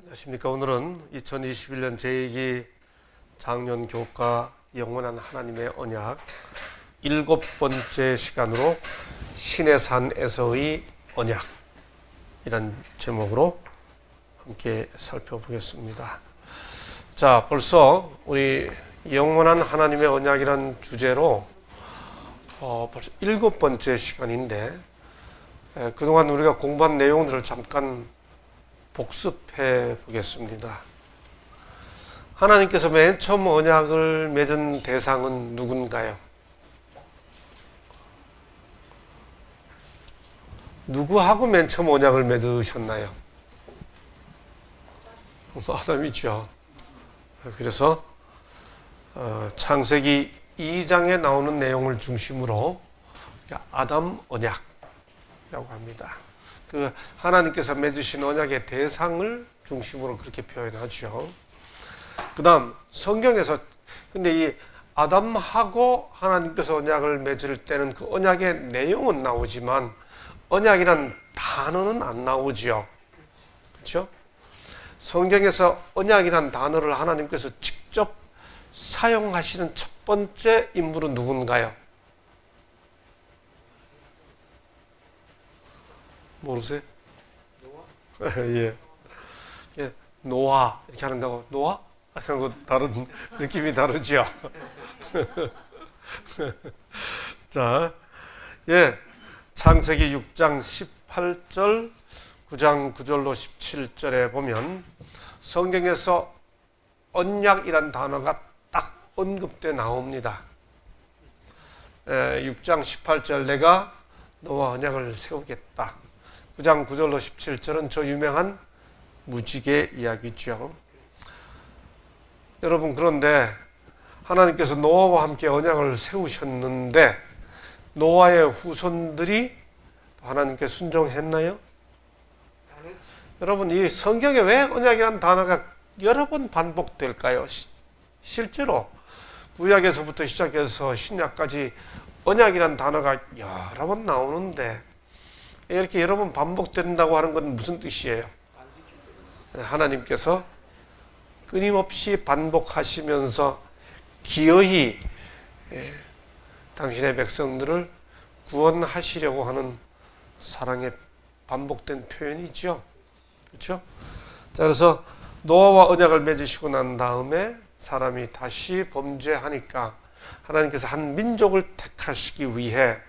안녕하십니까. 오늘은 2021년 제2기 작년 교과 영원한 하나님의 언약 7번째 시간으로 신의 산에서의 언약 이란 제목으로 함께 살펴보겠습니다. 자, 벌써 우리 영원한 하나님의 언약이란 주제로 벌써 7번째 시간인데 그동안 우리가 공부한 내용들을 잠깐 복습해 보겠습니다. 하나님께서 맨 처음 언약을 맺은 대상은 누군가요? 누구하고 맨 처음 언약을 맺으셨나요? 아담이죠. 그래서 창세기 2장에 나오는 내용을 중심으로 아담 언약이라고 합니다. 그 하나님께서 맺으신 언약의 대상을 중심으로 그렇게 표현하죠. 그 다음 성경에서 근데 이 아담하고 하나님께서 언약을 맺을 때는 그 언약의 내용은 나오지만 언약이란 단어는 안 나오죠. 그렇죠? 성경에서 언약이란 단어를 하나님께서 직접 사용하시는 첫 번째 인물은 누군가요? 모르세요? 노아? 예. 노아 이렇게 하는 거고 노아? 하고 다른 느낌이 다르죠. 자, 예, 창세기 6장 18절, 9장 9절로 17절에 보면 성경에서 언약이란 단어가 딱 언급돼 나옵니다. 6장 18절 내가 너와 언약을 세우겠다. 9장 9절로 17절은 저 유명한 무지개 이야기죠. 여러분, 그런데 하나님께서 노아와 함께 언약을 세우셨는데 노아의 후손들이 하나님께 순종했나요? 여러분, 이 성경에 왜 언약이라는 단어가 여러 번 반복될까요? 실제로 구약에서부터 시작해서 신약까지 언약이라는 단어가 여러 번 나오는데 이렇게 여러 번 반복된다고 하는 건 무슨 뜻이에요? 하나님께서 끊임없이 반복하시면서 기어이 당신의 백성들을 구원하시려고 하는 사랑의 반복된 표현이죠. 그렇죠? 자, 그래서 노아와 언약을 맺으시고 난 다음에 사람이 다시 범죄하니까 하나님께서 한 민족을 택하시기 위해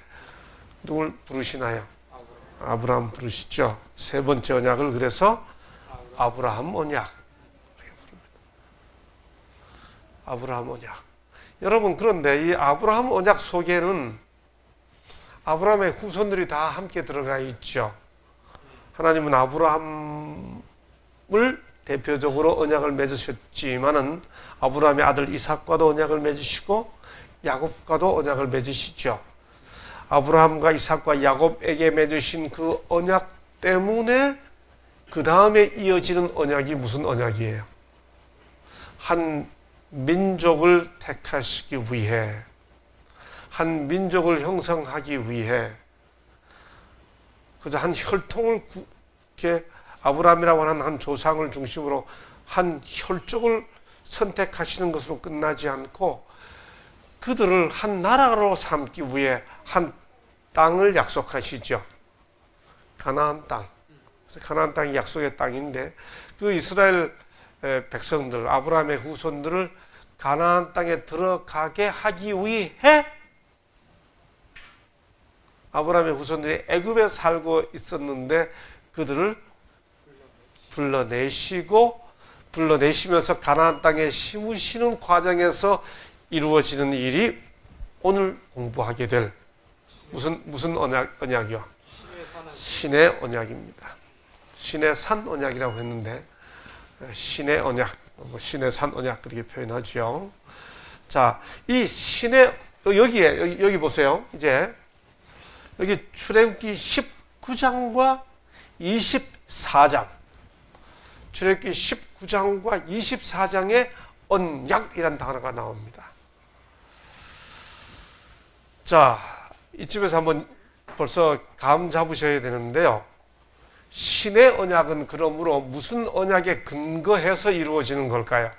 누굴 부르시나요? 아브라함 부르시죠. 세 번째 언약을 그래서 아브라함 언약. 아브라함 언약. 여러분, 그런데 이 아브라함 언약 속에는 아브라함의 후손들이 다 함께 들어가 있죠. 하나님은 아브라함을 대표적으로 언약을 맺으셨지만은 아브라함의 아들 이삭과도 언약을 맺으시고 야곱과도 언약을 맺으시죠. 아브라함과 이삭과 야곱에게 맺으신 그 언약 때문에 그 다음에 이어지는 언약이 무슨 언약이에요? 한 민족을 택하시기 위해, 한 민족을 형성하기 위해, 그저 한 혈통을 이렇게 아브라함이라고 하는 한 조상을 중심으로 한 혈족을 선택하시는 것으로 끝나지 않고 그들을 한 나라로 삼기 위해 한 땅을 약속하시죠. 가나안 땅. 그래서 가나안 땅이 약속의 땅인데 그 이스라엘 백성들, 아브라함의 후손들을 가나안 땅에 들어가게 하기 위해 아브라함의 후손들이 애굽에 살고 있었는데 그들을 불러내시면서 가나안 땅에 심으시는 과정에서 이루어지는 일이 오늘 공부하게 될 무슨 언약이요? 신의 언약입니다. 신의 산 언약이라고 했는데 신의 언약, 신의 산 언약 그렇게 표현하죠. 자, 이 신의 여기 보세요. 이제 여기 출애굽기 19장과 24장, 출애굽기 19장과 24장에 언약이라는 단어가 나옵니다. 자, 이쯤에서 한번 벌써 감 잡으셔야 되는데요. 신의 언약은 그러므로 무슨 언약에 근거해서 이루어지는 걸까요?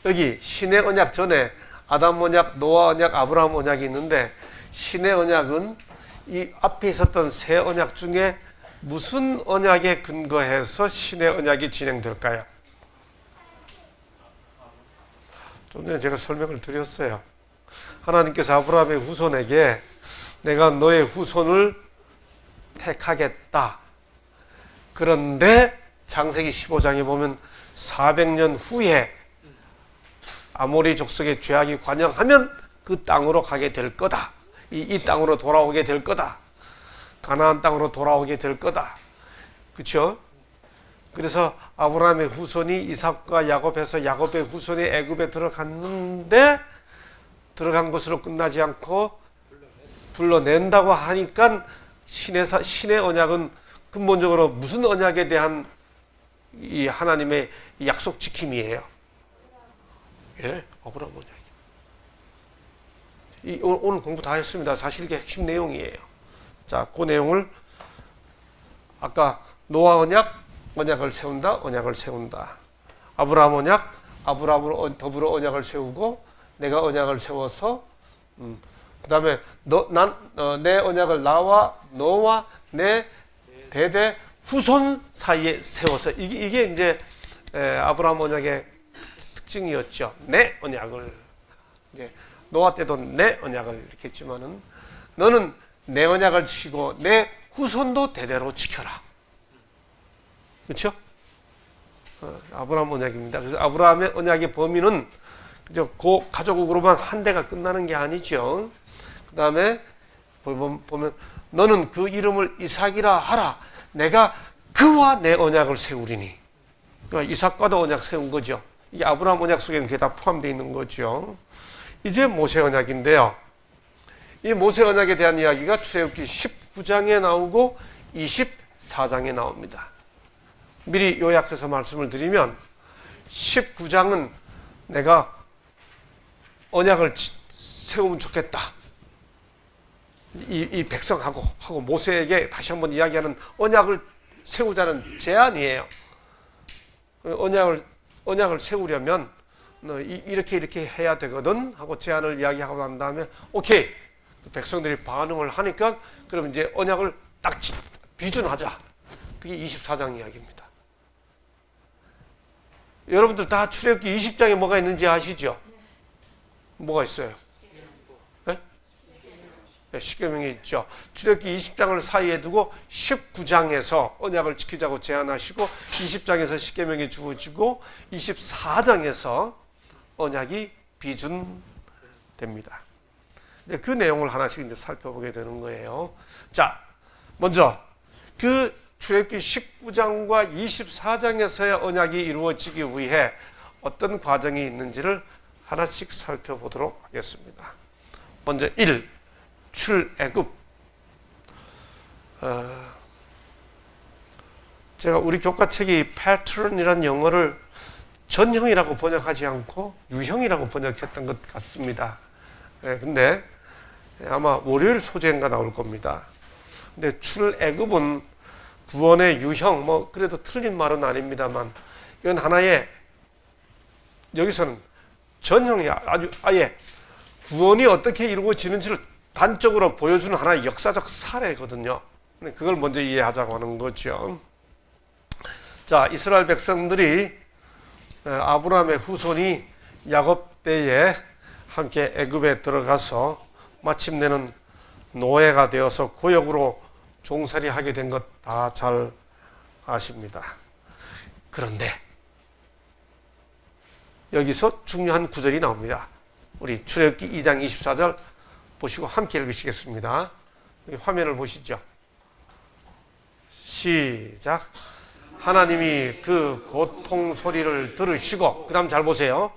여기 신의 언약 전에 아담 언약, 노아 언약, 아브라함 언약이 있는데 신의 언약은 이 앞에 있었던 세 언약 중에 무슨 언약에 근거해서 신의 언약이 진행될까요? 좀 전에 제가 설명을 드렸어요. 하나님께서 아브라함의 후손에게 내가 너의 후손을 택하겠다. 그런데 창세기 15장에 보면 400년 후에 아모리 족속의 죄악이 관영하면 그 땅으로 가게 될 거다. 이 땅으로 돌아오게 될 거다. 가나안 땅으로 돌아오게 될 거다. 그렇죠? 그래서 아브라함의 후손이 이삭과 야곱해서 야곱의 후손이 애굽에 들어갔는데 들어간 것으로 끝나지 않고 불러낸다고 하니까 신의 언약은 근본적으로 무슨 언약에 대한 이 하나님의 약속 지킴이에요? 예, 아브라함 언약. 오늘 공부 다 했습니다. 사실 이게 핵심 내용이에요. 자, 그 내용을 아까 노아 언약을 세운다, 언약을 세운다. 아브라함 언약, 아브라함으로 더불어 언약을 세우고 내가 언약을 세워서 그 다음에 내 언약을 나와 너와 내 대대 후손 사이에 세워서 이게 이제 아브라함 언약의 특징이었죠. 내 언약을 노아 때도 내 언약을 이렇게 했지만은 너는 내 언약을 지키고 내 후손도 대대로 지켜라. 그렇죠? 아브라함 언약입니다. 그래서 아브라함의 언약의 범위는 그저 그 가족으로만 한 대가 끝나는 게 아니죠. 그 다음에 보면 너는 그 이름을 이삭이라 하라. 내가 그와 내 언약을 세우리니. 그러니까 이삭과도 언약 세운 거죠. 이게 아브라함 언약 속에는 그게 다 포함되어 있는 거죠. 이제 모세 언약인데요. 이 모세 언약에 대한 이야기가 출애굽기 19장에 나오고 24장에 나옵니다. 미리 요약해서 말씀을 드리면 19장은 내가 언약을 세우면 좋겠다. 이 백성하고 모세에게 다시 한번 이야기하는 언약을 세우자는 제안이에요. 언약을 세우려면 이렇게 해야 되거든 하고 제안을 이야기하고 난 다음에 오케이. 백성들이 반응을 하니까 그럼 이제 언약을 딱 비준하자. 그게 24장 이야기입니다. 여러분들 다 출애굽기 20장에 뭐가 있는지 아시죠? 뭐가 있어요? 네? 네, 십계명이 있죠. 출애굽기 20장을 사이에 두고 19장에서 언약을 지키자고 제안하시고 20장에서 십계명이 주어지고 24장에서 언약이 비준됩니다. 이제 그 내용을 하나씩 이제 살펴보게 되는 거예요. 자, 먼저 그 출애굽기 19장과 24장에서의 언약이 이루어지기 위해 어떤 과정이 있는지를 하나씩 살펴보도록 하겠습니다. 먼저 1. 출애굽. 제가 우리 교과책이 패턴이라는 영어를 전형이라고 번역하지 않고 유형이라고 번역했던 것 같습니다. 근데 아마 월요일 소재인가 나올 겁니다. 근데 출애굽은 구원의 유형, 뭐 그래도 틀린 말은 아닙니다만 이건 하나의 여기서는 전형이 아예 구원이 어떻게 이루어지는지를 단적으로 보여주는 하나의 역사적 사례거든요. 그걸 먼저 이해하자고 하는 거죠. 자, 이스라엘 백성들이 아브라함의 후손이 야곱 때에 함께 애굽에 들어가서 마침내는 노예가 되어서 고역으로 종살이 하게 된 것 다 잘 아십니다. 그런데 여기서 중요한 구절이 나옵니다. 우리 출애굽기 2장 24절 보시고 함께 읽으시겠습니다. 화면을 보시죠. 시작. 하나님이 그 고통 소리를 들으시고 그 다음 잘 보세요.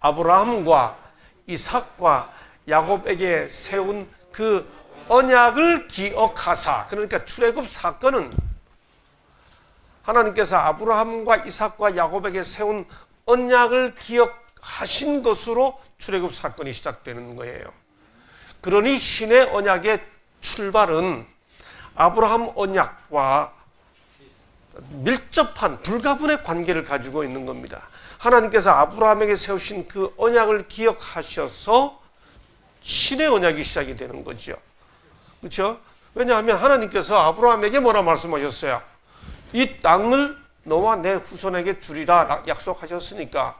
아브라함과 이삭과 야곱에게 세운 그 언약을 기억하사. 그러니까 출애굽 사건은 하나님께서 아브라함과 이삭과 야곱에게 세운 언약을 기억하신 것으로 출애굽 사건이 시작되는 거예요. 그러니 신의 언약의 출발은 아브라함 언약과 밀접한 불가분의 관계를 가지고 있는 겁니다. 하나님께서 아브라함에게 세우신 그 언약을 기억하셔서 신의 언약이 시작이 되는 거죠. 그렇죠? 왜냐하면 하나님께서 아브라함에게 뭐라 말씀하셨어요? 이 땅을 너와 내 후손에게 주리라 약속하셨으니까,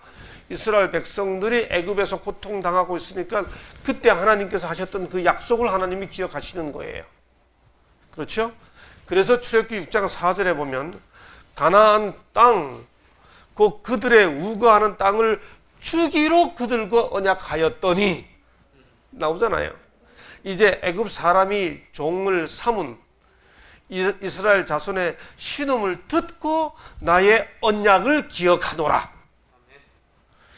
이스라엘 백성들이 애굽에서 고통당하고 있으니까 그때 하나님께서 하셨던 그 약속을 하나님이 기억하시는 거예요. 그렇죠? 그래서 출애굽기 6장 4절에 보면 가나안 땅, 그들의 우거하는 땅을 주기로 그들과 언약하였더니 나오잖아요. 이제 애굽 사람이 종을 삼은 이스라엘 자손의 신음을 듣고 나의 언약을 기억하노라.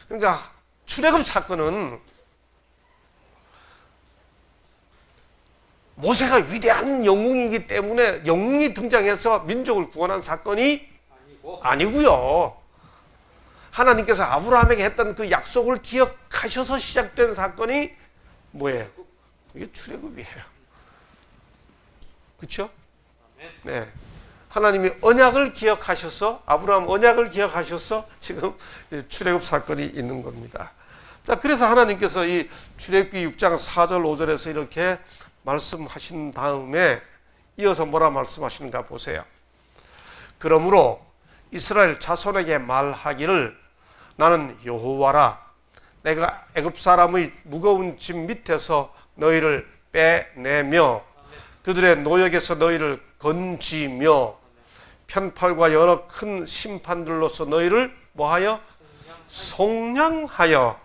그러니까 출애굽 사건은 모세가 위대한 영웅이기 때문에 영웅이 등장해서 민족을 구원한 사건이 아니고요. 하나님께서 아브라함에게 했던 그 약속을 기억하셔서 시작된 사건이 뭐예요? 이게 출애굽이에요. 그렇죠? 네. 하나님이 언약을 기억하셔서, 아브라함 언약을 기억하셔서 지금 출애굽 사건이 있는 겁니다. 자, 그래서 하나님께서 이 출애굽기 6장 4절 5절에서 이렇게 말씀하신 다음에 이어서 뭐라 말씀하시는가 보세요. 그러므로 이스라엘 자손에게 말하기를 나는 여호와라. 내가 애굽 사람의 무거운 짐 밑에서 너희를 빼내며 그들의 노역에서 너희를 건지며 편팔과 여러 큰 심판들로서 너희를 뭐하여? 속량하여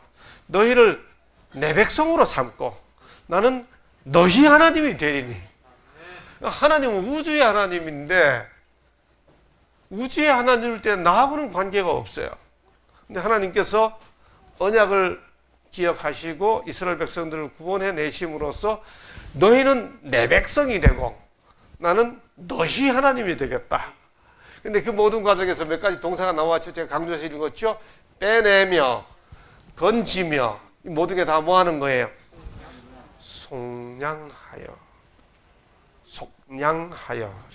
너희를 내 백성으로 삼고 나는 너희 하나님이 되리니. 하나님은 우주의 하나님인데 우주의 하나님일 때 나하고는 관계가 없어요. 근데 하나님께서 언약을 기억하시고 이스라엘 백성들을 구원해 내심으로써 너희는 내 백성이 되고 나는 너희 하나님이 되겠다. 근데 그 모든 과정에서 몇 가지 동사가 나왔죠. 제가 강조해서 읽었죠. 빼내며 건지며 이 모든 게 다 뭐 하는 거예요? 속량하여. 속량하여.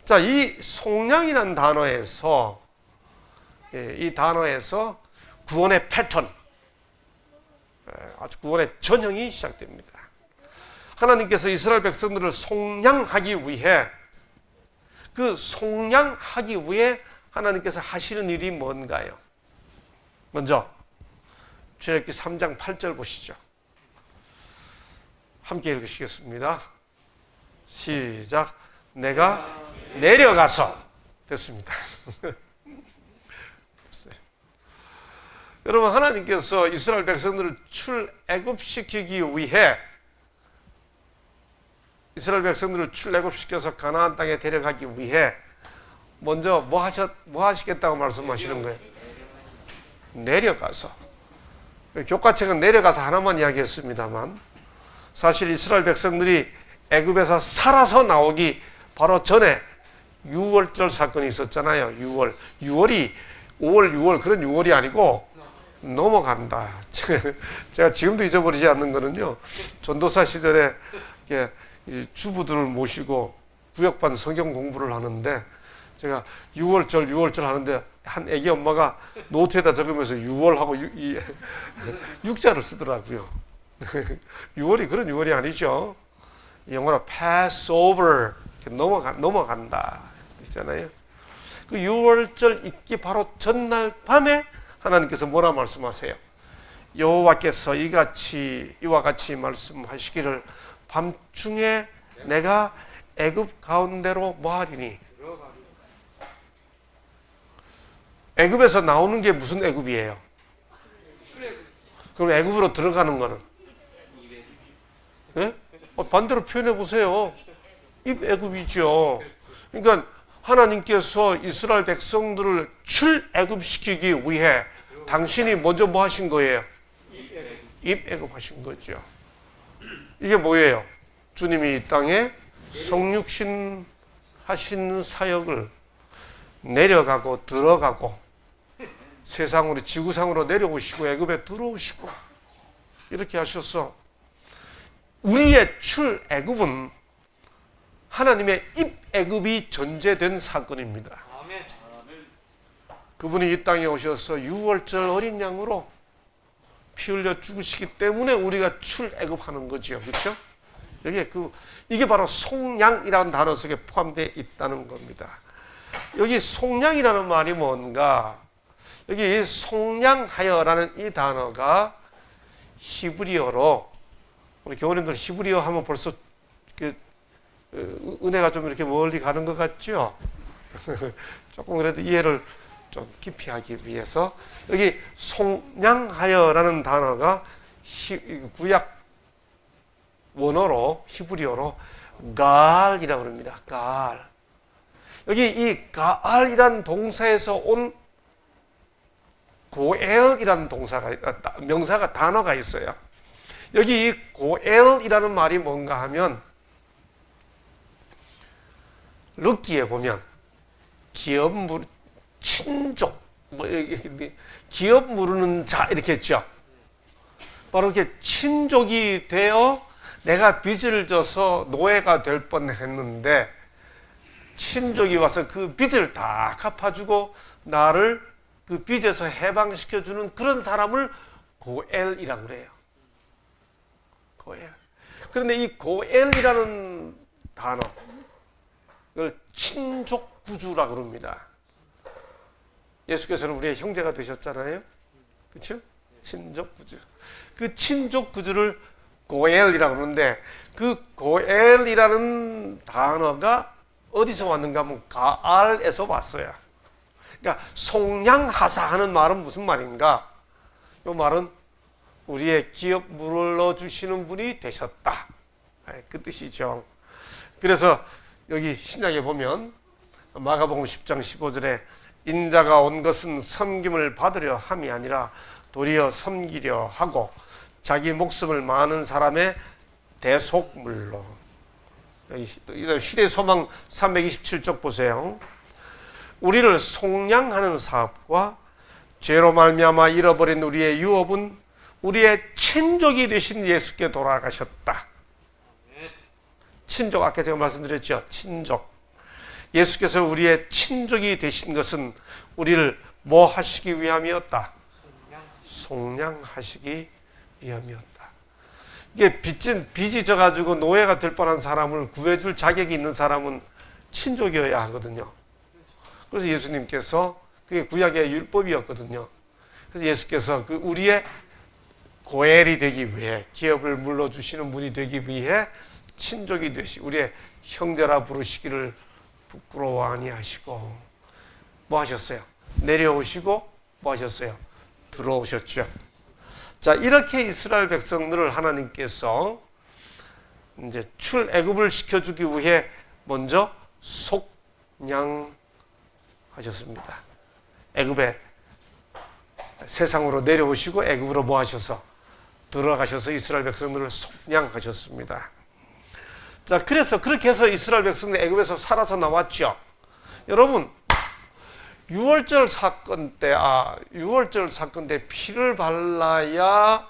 자, 이 속량이라는 단어에서 이 단어에서 구원의 패턴, 아주 구원의 전형이 시작됩니다. 하나님께서 이스라엘 백성들을 속량하기 위해 그 속량하기 위해 하나님께서 하시는 일이 뭔가요? 먼저 출애굽기 3장 8절 보시죠. 함께 읽으시겠습니다. 시작. 내가 내려가서 됐습니다. 여러분, 하나님께서 이스라엘 백성들을 출애굽시키기 위해 이스라엘 백성들을 출애굽시켜서 가나안 땅에 데려가기 위해 먼저 뭐 하시겠다고 말씀하시는 거예요? 내려가서. 교과책은 내려가서 하나만 이야기했습니다만 사실 이스라엘 백성들이 애굽에서 살아서 나오기 바로 전에 유월절 사건이 있었잖아요. 6월이 5월 6월 그런 6월이 아니고 넘어간다. 제가 지금도 잊어버리지 않는 거는요. 전도사 시절에 주부들을 모시고 구역반 성경 공부를 하는데 제가 6월절 하는데 한 애기 엄마가 노트에다 적으면서 6월하고 6자를 쓰더라고요. 6월이 그런 6월이 아니죠. 영어로 Passover 넘어간다 있잖아요. 그 6월절 있기 바로 전날 밤에 하나님께서 뭐라 말씀하세요? 여호와께서 이와 같이 말씀하시기를 밤중에 내가 애굽 가운데로 뭐하리니? 애굽에서 나오는 게 무슨 애굽이에요? 그럼 애굽으로 들어가는 거는? 네? 반대로 표현해 보세요. 입애굽이죠. 그러니까 하나님께서 이스라엘 백성들을 출애굽시키기 위해 당신이 먼저 뭐 하신 거예요? 입애굽하신 거죠. 이게 뭐예요? 주님이 이 땅에 성육신 하시는 사역을 내려가고 들어가고 세상으로 지구상으로 내려오시고 애굽에 들어오시고 이렇게 하셔서 우리의 출애굽은 하나님의 입애굽이 전제된 사건입니다. 그분이 이 땅에 오셔서 유월절 어린 양으로 피 흘려 죽으시기 때문에 우리가 출애굽하는 거죠. 그렇죠? 여기에 이게 바로 속량이라는 단어 속에 포함되어 있다는 겁니다. 여기 속량이라는 말이 뭔가? 여기 속량하여라는 이 단어가 히브리어로, 우리 교우님들 히브리어 하면 벌써 은혜가 좀 이렇게 멀리 가는 것 같죠? 조금 그래도 이해를 좀 깊이 하기 위해서 여기 속량하여라는 단어가 구약 원어로, 히브리어로 갈이라고 합니다. 갈. 여기 이 갈이란 동사에서 온 고엘이라는 명사가 단어가 있어요. 여기 이 고엘이라는 말이 뭔가 하면 르기에 보면 친족, 기업 무르는 자 이렇게 했죠. 바로 이렇게 친족이 되어 내가 빚을 져서 노예가 될 뻔했는데 친족이 와서 그 빚을 다 갚아주고 나를 그 빚에서 해방시켜주는 그런 사람을 고엘이라고 그래요. 고엘. 그런데 이 고엘이라는 단어를 친족구주라고 그럽니다. 예수께서는 우리의 형제가 되셨잖아요. 그렇죠? 친족구주. 그 친족구주를 고엘이라고 그러는데 그 고엘이라는 단어가 어디서 왔는가 하면 가알에서 왔어요. 그러니까 속량하사 하는 말은 무슨 말인가? 이 말은 우리의 기업 물러주시는 분이 되셨다. 그 뜻이죠. 그래서 여기 신약에 보면 마가복음 10장 15절에 인자가 온 것은 섬김을 받으려 함이 아니라 도리어 섬기려 하고 자기 목숨을 많은 사람의 대속물로. 시대소망 327쪽 보세요. 우리를 속량하는 사업과 죄로 말미암아 잃어버린 우리의 유업은 우리의 친족이 되신 예수께 돌아가셨다. 친족, 아까 제가 말씀드렸죠. 친족. 예수께서 우리의 친족이 되신 것은 우리를 뭐 하시기 위함이었다? 속량하시기 위함이었다. 이게 빚이 져가지고 노예가 될 뻔한 사람을 구해줄 자격이 있는 사람은 친족이어야 하거든요. 그래서 예수님께서 그게 구약의 율법이었거든요. 그래서 예수께서 그 우리의 고엘이 되기 위해, 기업을 물러주시는 분이 되기 위해 친족이 되시, 우리의 형제라 부르시기를 부끄러워 아니하시고 뭐 하셨어요? 내려오시고 뭐 하셨어요? 들어오셨죠. 자, 이렇게 이스라엘 백성들을 하나님께서 이제 출애굽을 시켜주기 위해 먼저 속량하셨습니다. 애굽에 세상으로 내려오시고 애굽으로 뭐 하셔서 들어가셔서 이스라엘 백성들을 속량하셨습니다. 자, 그래서 그렇게 해서 이스라엘 백성들 애굽에서 살아서 나왔죠. 여러분, 유월절 사건 때 피를 발라야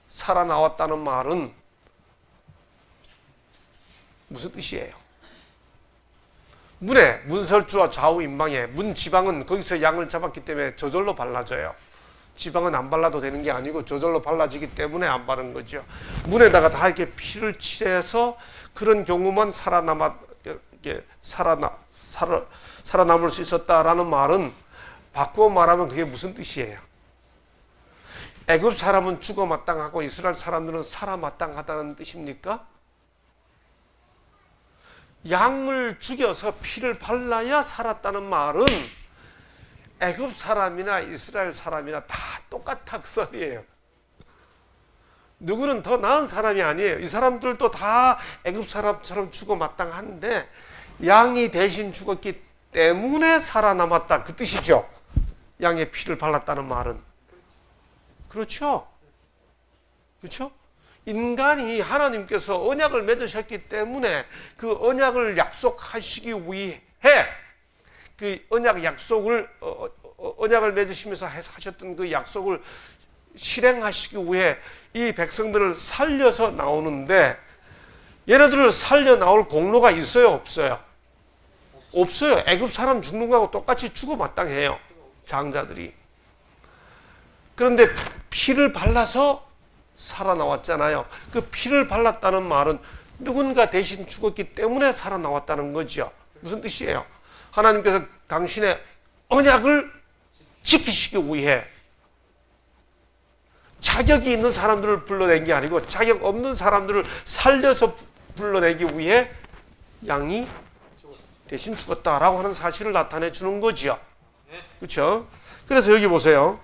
살아나왔다는 말은 무슨 뜻이에요? 문설주와 좌우 임방에, 문 지방은 거기서 양을 잡았기 때문에 저절로 발라져요. 지방은 안 발라도 되는 게 아니고 저절로 발라지기 때문에 안 바른 거죠. 문에다가 다 이렇게 피를 칠해서 그런 경우만 살아남을 수 있었다라는 말은 바꾸어 말하면 그게 무슨 뜻이에요? 애굽 사람은 죽어 마땅하고 이스라엘 사람들은 살아 마땅하다는 뜻입니까? 양을 죽여서 피를 발라야 살았다는 말은 애굽 사람이나 이스라엘 사람이나 다 똑같아 그 소리예요. 누구는 더 나은 사람이 아니에요. 이 사람들도 다 애굽 사람처럼 죽어 마땅한데 양이 대신 죽었기 때문에 살아남았다 그 뜻이죠. 양의 피를 발랐다는 말은. 그렇죠? 그렇죠? 인간이 하나님께서 언약을 맺으셨기 때문에 그 언약을 약속하시기 위해 그 언약을 맺으시면서 하셨던 그 약속을 실행하시기 위해 이 백성들을 살려서 나오는데 얘네들을 살려 나올 공로가 있어요, 없어요? 없어요. 애굽 사람 죽는 거하고 똑같이 죽어마땅해요, 장자들이. 그런데 피를 발라서 살아나왔잖아요. 그 피를 발랐다는 말은 누군가 대신 죽었기 때문에 살아나왔다는 거죠. 무슨 뜻이에요? 하나님께서 당신의 언약을 지키시기 위해 자격이 있는 사람들을 불러낸 게 아니고 자격 없는 사람들을 살려서 불러내기 위해 양이 대신 죽었다라고 하는 사실을 나타내 주는 거죠. 그렇죠? 그래서 여기 보세요.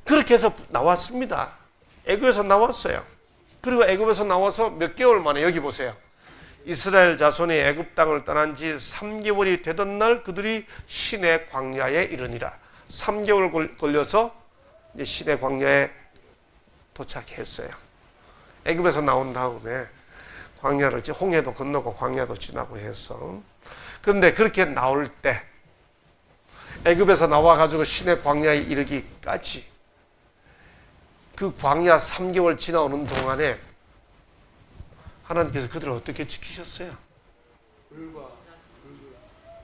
그렇게 해서 나왔습니다. 애굽에서 나왔어요. 그리고 애굽에서 나와서 몇 개월 만에 여기 보세요. 이스라엘 자손이 애굽 땅을 떠난 지 3개월이 되던 날 그들이 시내 광야에 이르니라. 3개월 걸려서 이제 시내 광야에 도착했어요. 애굽에서 나온 다음에 광야를 홍해도 건너고 광야도 지나고 해서, 그런데 그렇게 나올 때 애굽에서 나와가지고 시내 광야에 이르기까지 그 광야 3개월 지나오는 동안에 하나님께서 그들을 어떻게 지키셨어요?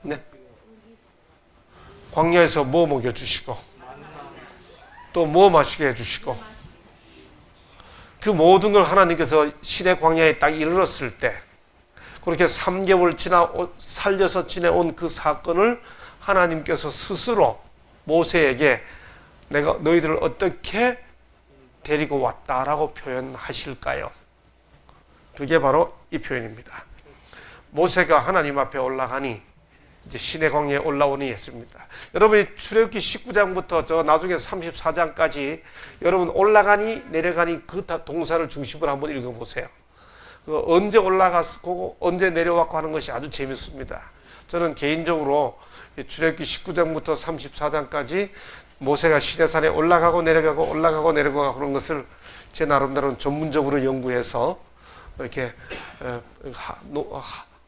네. 광야에서 뭐 먹여주시고 또 뭐 마시게 해주시고, 그 모든 걸 하나님께서 시내 광야에 딱 이르렀을 때 그렇게 3개월 살려서 지내온 그 사건을 하나님께서 스스로 모세에게 내가 너희들을 어떻게 데리고 왔다라고 표현하실까요? 그게 바로 이 표현입니다. 모세가 하나님 앞에 올라가니 이제 시내 광야에 올라오니 했습니다. 여러분이 출애굽기 19장부터 저 나중에 34장까지 여러분 올라가니 내려가니 그 동사를 중심으로 한번 읽어보세요. 언제 올라갔고 언제 내려왔고 하는 것이 아주 재밌습니다. 저는 개인적으로 출애굽기 19장부터 34장까지 모세가 시내산에 올라가고 내려가고 올라가고 내려가고 하는 것을 제 나름대로 전문적으로 연구해서 이렇게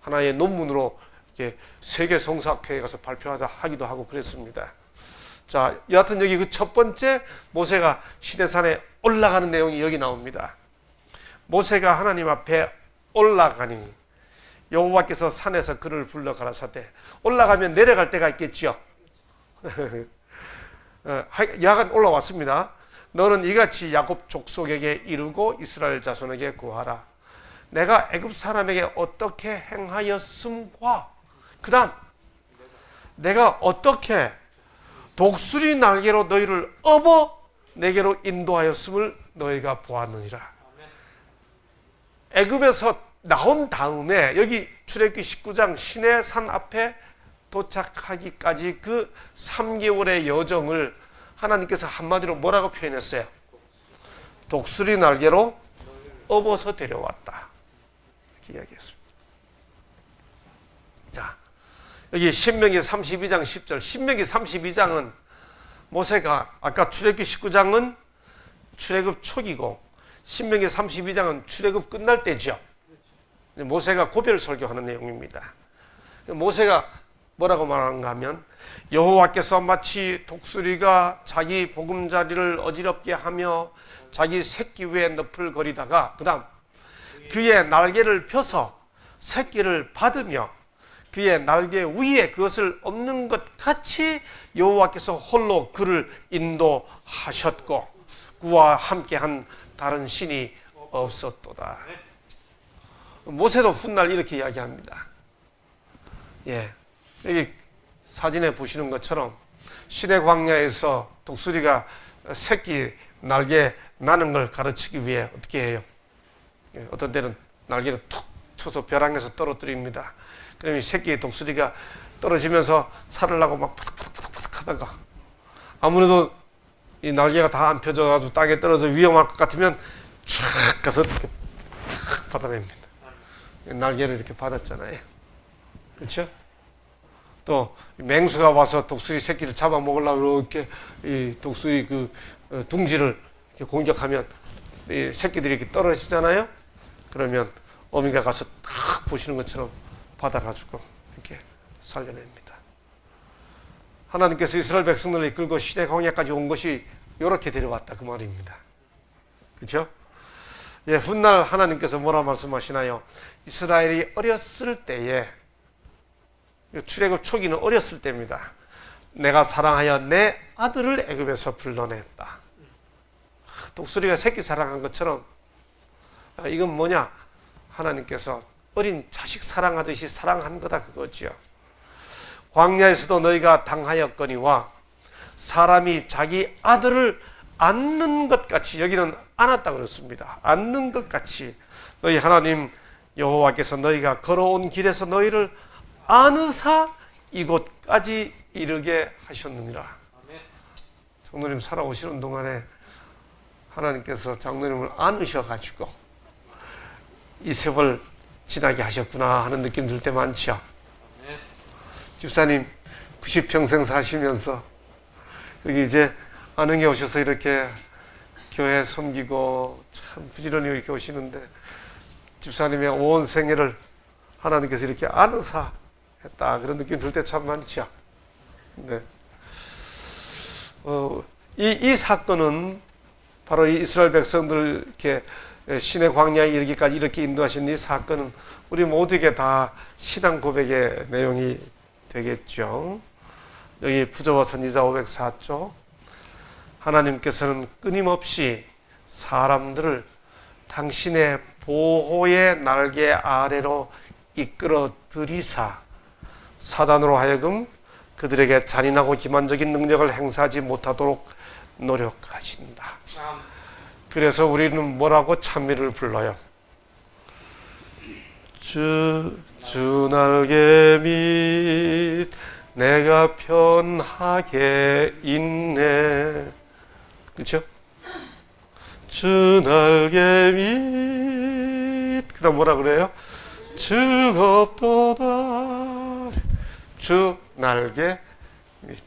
하나의 논문으로 이렇게 세계 성서학회에 가서 발표하기도 하고 그랬습니다. 자, 여하튼 여기 그 첫 번째 모세가 시내산에 올라가는 내용이 여기 나옵니다. 모세가 하나님 앞에 올라가니 여호와께서 산에서 그를 불러 가라사대. 올라가면 내려갈 때가 있겠지요. 야간 올라왔습니다. 너는 이같이 야곱 족속에게 이르고 이스라엘 자손에게 구하라. 내가 애굽 사람에게 어떻게 행하였음과 그 다음 내가 어떻게 독수리 날개로 너희를 업어 내게로 인도하였음을 너희가 보았느니라. 애굽에서 나온 다음에 여기 출애굽기 19장 시내산 앞에 도착하기까지 그 3개월의 여정을 하나님께서 한마디로 뭐라고 표현했어요? 독수리 날개로 업어서 데려왔다, 이렇게 이야기했습니다. 자, 여기 신명기 32장 10절. 신명기 32장은 모세가, 아까 출애굽기 19장은 출애굽 초기고 신명기 32장은 출애굽 끝날 때죠. 모세가 고별 설교하는 내용입니다. 모세가 뭐라고 말하는가 하면 여호와께서 마치 독수리가 자기 보금자리를 어지럽게 하며 자기 새끼 위에 너풀거리다가 그 다음 그의 날개를 펴서 새끼를 받으며 그의 날개 위에 그것을 엎는 것 같이 여호와께서 홀로 그를 인도하셨고 그와 함께한 다른 신이 없었도다. 모세도 훗날 이렇게 이야기합니다. 예, 여기 사진에 보시는 것처럼 시내 광야에서 독수리가 새끼 날개 나는 걸 가르치기 위해 어떻게 해요? 예, 어떤 때는 날개를 툭 쳐서 벼랑에서 떨어뜨립니다. 그러면 새끼 독수리가 떨어지면서 살을 나고 막 푸득푸득 하다가 아무래도 이 날개가 다 안 펴져가지고 땅에 떨어져 위험할 것 같으면 촥 가서 이렇게 받아냅니다. 날개를 이렇게 받았잖아요. 그렇죠? 또 맹수가 와서 독수리 새끼를 잡아먹으려고 이렇게 이 독수리 그 둥지를 이렇게 공격하면 이 새끼들이 이렇게 떨어지잖아요. 그러면 어미가 가서 딱 보시는 것처럼 받아가지고 이렇게 살려냅니다. 하나님께서 이스라엘 백성들을 이끌고 시내 광야까지 온 것이 이렇게 데려왔다 그 말입니다. 그렇죠? 예, 훗날 하나님께서 뭐라 말씀하시나요? 이스라엘이 어렸을 때에, 출애굽 초기는 어렸을 때입니다. 내가 사랑하여 내 아들을 애굽에서 불러냈다. 독수리가 새끼 사랑한 것처럼 이건 뭐냐? 하나님께서 어린 자식 사랑하듯이 사랑한 거다 그거지요. 광야에서도 너희가 당하였거니와 사람이 자기 아들을 안는 것 같이, 여기는 안았다 그렇습니다. 안는 것 같이 너희 하나님 여호와께서 너희가 걸어온 길에서 너희를 안으사 이곳까지 이르게 하셨느니라. 장로님 살아오시는 동안에 하나님께서 장로님을 안으셔가지고 이 세월 지나게 하셨구나 하는 느낌 들 때 많죠. 집사님 90평생 사시면서 여기 이제 안흥에 오셔서 이렇게 교회 섬기고 참 부지런히 이렇게 오시는데 집사님의 온 생애를 하나님께서 이렇게 안으사 했다 그런 느낌 들 때 참 많죠. 네. 이 사건은 바로 이 이스라엘 백성들 이렇게 신의 광야에 이르기까지 이렇게 인도하신 이 사건은 우리 모두에게 다 신앙 고백의 내용이 되겠죠. 여기 부조와 선지자 504조, 하나님께서는 끊임없이 사람들을 당신의 보호의 날개 아래로 이끌어 들이사 사단으로 하여금 그들에게 잔인하고 기만적인 능력을 행사하지 못하도록 노력하신다. 그래서 우리는 뭐라고 찬미를 불러요? 주 날개 밑 내가 편하게 있네. 그렇죠? 주 날개 밑 그 다음 뭐라 그래요? 즐겁도다. 주 날개 밑.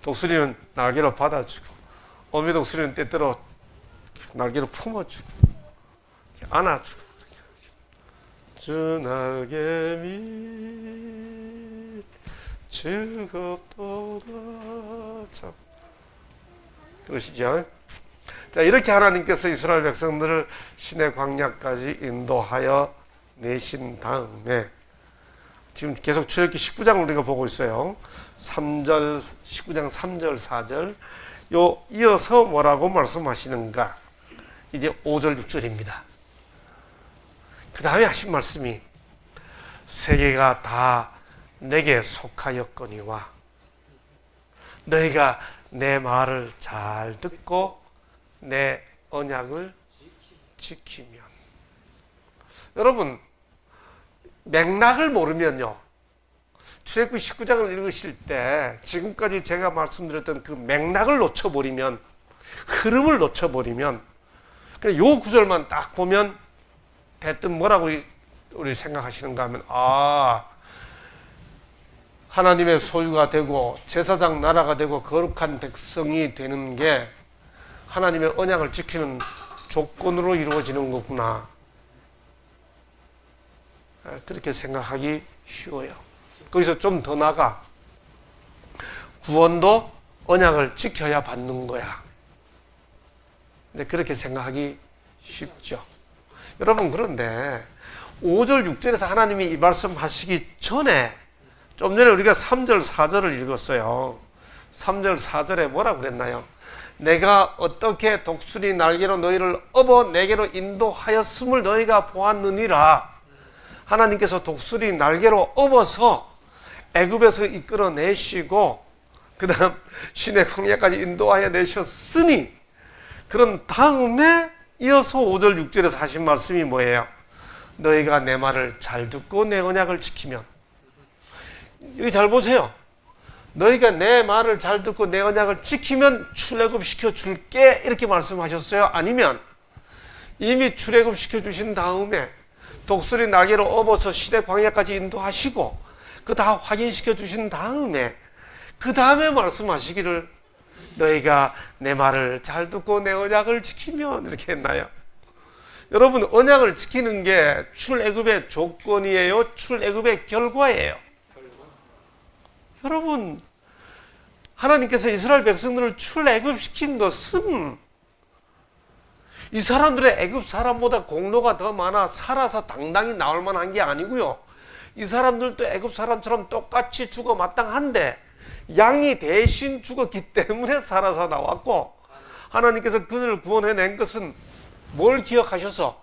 독수리는 날개로 받아주고 어미 독수리는 때때로 날개로 품어주고 안아주고. 주 날개 밑 즐겁도다. 참 그러시죠? 자, 이렇게 하나님께서 이스라엘 백성들을 신의 광야까지 인도하여 내신 다음에 지금 계속 출애굽기 19장을 우리가 보고 있어요. 3절, 19장 3절, 4절. 이어서 뭐라고 말씀하시는가? 이제 5절, 6절입니다. 그 다음에 하신 말씀이 세계가 다 내게 속하였거니와 너희가 내 말을 잘 듣고 내 언약을 지키면. 여러분, 맥락을 모르면요, 출애굽기 19장을 읽으실 때 지금까지 제가 말씀드렸던 그 맥락을 놓쳐버리면, 흐름을 놓쳐버리면, 그냥 요 구절만 딱 보면 대뜸 뭐라고 우리 생각하시는가 하면, 하나님의 소유가 되고 제사장 나라가 되고 거룩한 백성이 되는 게 하나님의 언약을 지키는 조건으로 이루어지는 거구나, 그렇게 생각하기 쉬워요. 거기서 좀 더 나가 구원도 언약을 지켜야 받는 거야. 근데 그렇게 생각하기 쉽죠. 여러분, 그런데 5절 6절에서 하나님이 이 말씀하시기 전에 좀 전에 우리가 3절 4절을 읽었어요. 3절 4절에 뭐라고 그랬나요? 내가 어떻게 독수리 날개로 너희를 업어 내게로 인도하였음을 너희가 보았느니라. 하나님께서 독수리 날개로 업어서 애굽에서 이끌어내시고 그 다음 신의 광야까지 인도하여 내셨으니, 그런 다음에 이어서 5절 6절에서 하신 말씀이 뭐예요? 너희가 내 말을 잘 듣고 내 언약을 지키면. 여기 잘 보세요. 너희가 내 말을 잘 듣고 내 언약을 지키면 출애굽 시켜줄게, 이렇게 말씀하셨어요? 아니면 이미 출애굽 시켜주신 다음에 독수리 날개로 업어서 시대 광야까지 인도하시고 그 다 확인시켜 주신 다음에 그 다음에 말씀하시기를 너희가 내 말을 잘 듣고 내 언약을 지키면, 이렇게 했나요? 여러분, 언약을 지키는 게 출애굽의 조건이에요? 출애굽의 결과예요? 여러분, 하나님께서 이스라엘 백성들을 출애굽시킨 것은 이 사람들의 애굽 사람보다 공로가 더 많아 살아서 당당히 나올 만한 게 아니고요. 이 사람들도 애굽 사람처럼 똑같이 죽어 마땅한데 양이 대신 죽었기 때문에 살아서 나왔고, 하나님께서 그들을 구원해낸 것은 뭘 기억하셔서?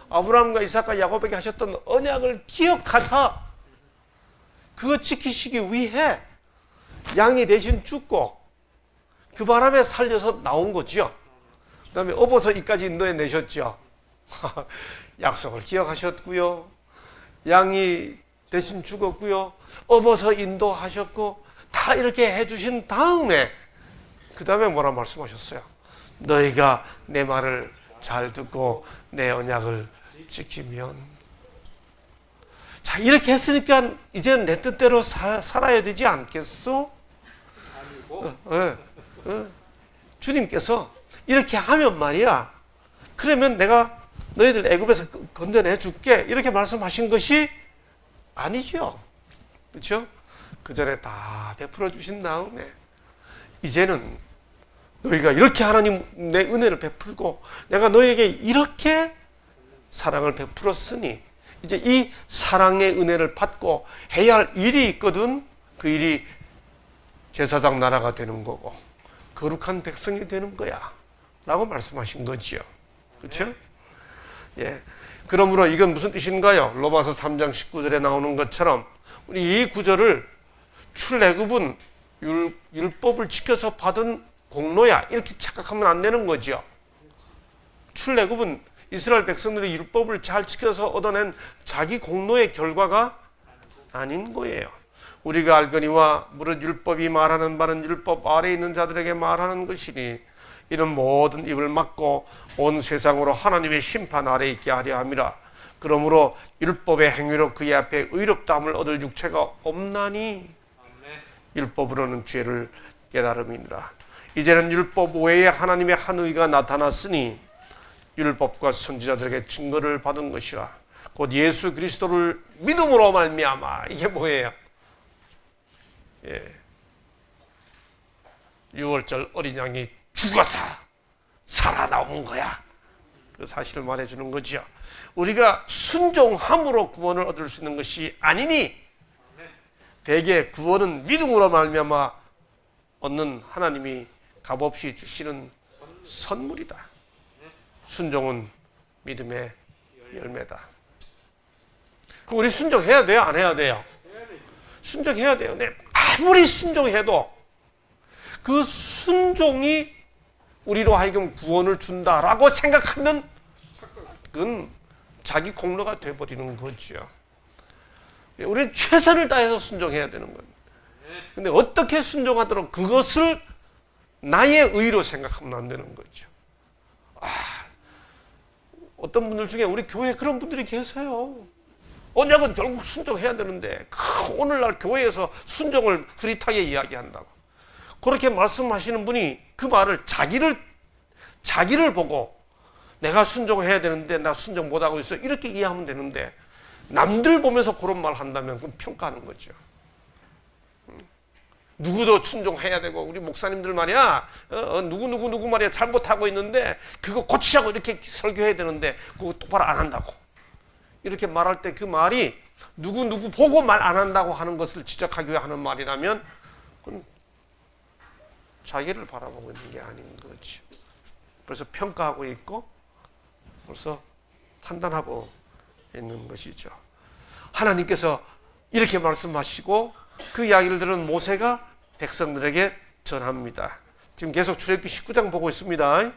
아브라함과 이삭과 야곱에게 하셨던 언약을 기억하사 그거 지키시기 위해 양이 대신 죽고 그 바람에 살려서 나온 거죠. 그 다음에 업어서 이까지 인도해 내셨죠. 약속을 기억하셨고요. 양이 대신 죽었고요. 업어서 인도하셨고 다 이렇게 해주신 다음에 그 다음에 뭐라 말씀하셨어요? 너희가 내 말을 잘 듣고 내 언약을 지키면. 자, 이렇게 했으니까 이제 내 뜻대로 살아야 되지 않겠어? 주님께서 이렇게 하면 말이야, 그러면 내가 너희들 애굽에서 건져내 줄게 이렇게 말씀하신 것이 아니죠. 그렇죠? 그 전에 다 베풀어 주신 다음에 이제는 너희가 이렇게 하나님 내 은혜를 베풀고 내가 너희에게 이렇게 사랑을 베풀었으니 이제 이 사랑의 은혜를 받고 해야 할 일이 있거든. 그 일이 제사장 나라가 되는 거고 거룩한 백성이 되는 거야 라고 말씀하신 거지요. 그렇죠? 예. 그러므로 이건 무슨 뜻인가요? 로마서 3장 19절에 나오는 것처럼 우리 이 구절을 출애굽은 율법을 지켜서 받은 공로야 이렇게 착각하면 안 되는 거죠. 출애굽은 이스라엘 백성들이 율법을 잘 지켜서 얻어낸 자기 공로의 결과가 아닌 거예요. 우리가 알거니와 무릇 율법이 말하는 바는 율법 아래에 있는 자들에게 말하는 것이니 이는 모든 입을 막고 온 세상으로 하나님의 심판 아래에 있게 하려 함이라. 그러므로 율법의 행위로 그의 앞에 의롭다함을 얻을 육체가 없나니 율법으로는 죄를 깨달음이니라. 이제는 율법 외에 하나님의 한 의가 나타났으니 율법과 선지자들에게 증거를 받은 것이라. 곧 예수 그리스도를 믿음으로 말미암아. 이게 뭐예요? 예. 6월절 어린 양이 죽어서 살아나온 거야. 그 사실을 말해주는 거죠. 우리가 순종함으로 구원을 얻을 수 있는 것이 아니니 대개 구원은 믿음으로 말미암아 얻는 하나님이 값없이 주시는 선물이다. 순종은 믿음의 열매다. 그럼 우리 순종해야 돼요? 안 해야 돼요? 순종해야 돼요. 네. 아무리 순종해도 그 순종이 우리로 하여금 구원을 준다라고 생각하면 그건 자기 공로가 돼버리는 거죠. 우리는 최선을 다해서 순종해야 되는 겁니다. 근데 어떻게 순종하도록 그것을 나의 의로 생각하면 안 되는 거죠. 어떤 분들 중에 우리 교회에 그런 분들이 계세요. 언약은 결국 순종해야 되는데 오늘날 교회에서 순종을 흐릿하게 이야기한다고 그렇게 말씀하시는 분이 그 말을 자기를 보고 내가 순종해야 되는데 나 순종 못하고 있어 이렇게 이해하면 되는데 남들 보면서 그런 말 한다면 그건 평가하는 거죠. 누구도 순종해야 되고 우리 목사님들 말이야 누구 말이야 잘못하고 있는데 그거 고치자고 이렇게 설교해야 되는데 그거 똑바로 안 한다고 이렇게 말할 때 그 말이 누구 보고 말 안 한다고 하는 것을 지적하기 위해 하는 말이라면 그건 자기를 바라보고 있는 게 아닌 거죠. 그래서 평가하고 있고 벌써 판단하고 있는 것이죠. 하나님께서 이렇게 말씀하시고 그 이야기를 들은 모세가 백성들에게 전합니다. 지금 계속 출애굽기 19장 보고 있습니다.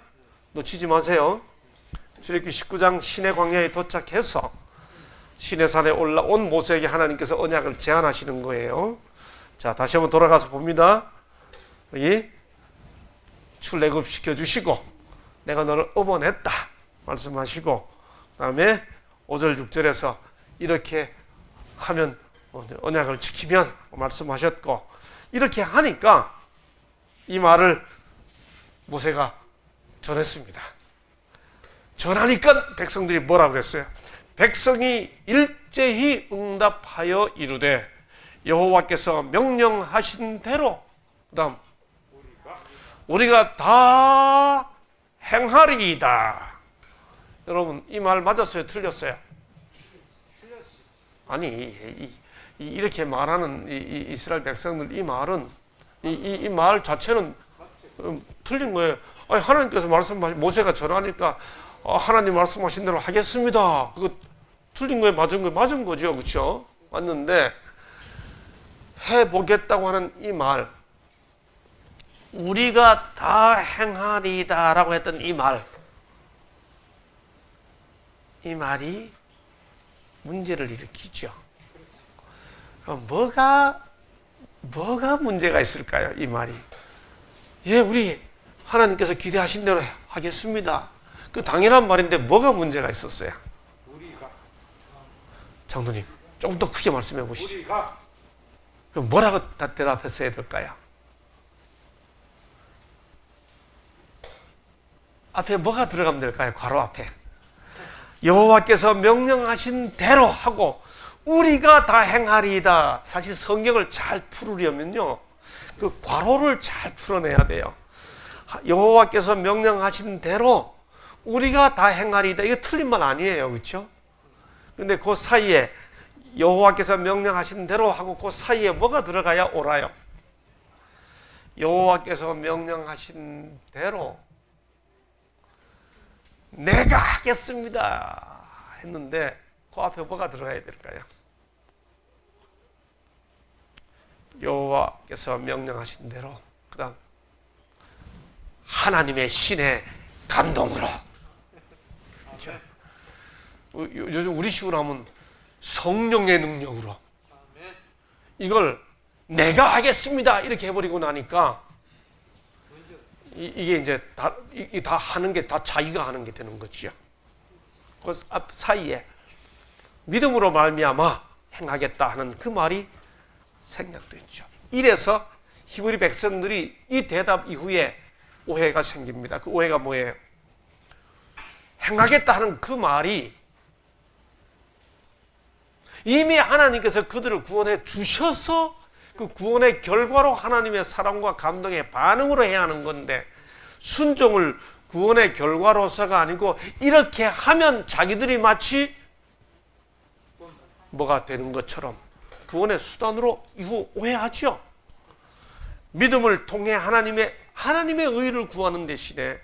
놓치지 마세요. 출애굽기 19장 시내 광야에 도착해서 시내산에 올라온 모세에게 하나님께서 언약을 제안하시는 거예요. 자, 다시 한번 돌아가서 봅니다. 여기 출애굽 시켜주시고 내가 너를 업어냈다 말씀하시고 그 다음에 5절 6절에서 이렇게 하면 언약을 지키면 말씀하셨고 이렇게 하니까 이 말을 모세가 전했습니다. 전하니까 백성들이 뭐라 그랬어요? 백성이 일제히 응답하여 이르되 여호와께서 명령하신 대로 그 다음 우리가 다 행하리이다. 여러분 이 말 맞았어요? 틀렸어요? 아니 이렇게 말하는 이 이스라엘 백성들 이 말은 이 말 자체는 틀린 거예요. 아니, 하나님께서 말씀하신 모세가 절하니까 하나님 말씀하신 대로 하겠습니다. 그거 틀린 거예요? 맞은 거예요? 맞은 거죠, 그렇죠? 맞는데 해보겠다고 하는 이 말, 우리가 다 행하리다라고 했던 이 말이 문제를 일으키죠. 그럼 뭐가 문제가 있을까요? 이 말이. 예, 우리 하나님께서 기대하신 대로 하겠습니다. 그 당연한 말인데 뭐가 문제가 있었어요? 우리가. 장로님, 조금 더 크게 말씀해 보시죠. 우리가. 그럼 뭐라고 대답했어야 될까요? 앞에 뭐가 들어가면 될까요? 괄호 앞에. 여호와께서 명령하신 대로 하고 우리가 다 행하리이다. 사실 성경을 잘 풀으려면요, 그 괄호를 잘 풀어내야 돼요. 여호와께서 명령하신 대로 우리가 다 행하리이다. 이거 틀린 말 아니에요, 그렇죠? 근데 그 사이에 여호와께서 명령하신 대로 하고 그 사이에 뭐가 들어가야 옳아요? 여호와께서 명령하신 대로 내가 하겠습니다 했는데 그 앞에 뭐가 들어가야 될까요? 여호와께서 명령하신 대로, 그 다음 하나님의 신의 감동으로. 그렇죠? 요즘 우리식으로 하면 성령의 능력으로. 이걸 내가 하겠습니다 이렇게 해버리고 나니까 이게 이제 다 하는 게 다 자기가 하는 게 되는 거죠. 그 사이에 믿음으로 말미암아 행하겠다 하는 그 말이 생략됐죠. 이래서 히브리 백성들이 이 대답 이후에 오해가 생깁니다. 그 오해가 뭐예요? 행하겠다 하는 그 말이 이미 하나님께서 그들을 구원해 주셔서 그 구원의 결과로 하나님의 사랑과 감동의 반응으로 해야 하는 건데, 순종을 구원의 결과로서가 아니고 이렇게 하면 자기들이 마치 뭐가 되는 것처럼 구원의 수단으로 이후 오해하죠. 믿음을 통해 하나님의 의를 구하는 대신에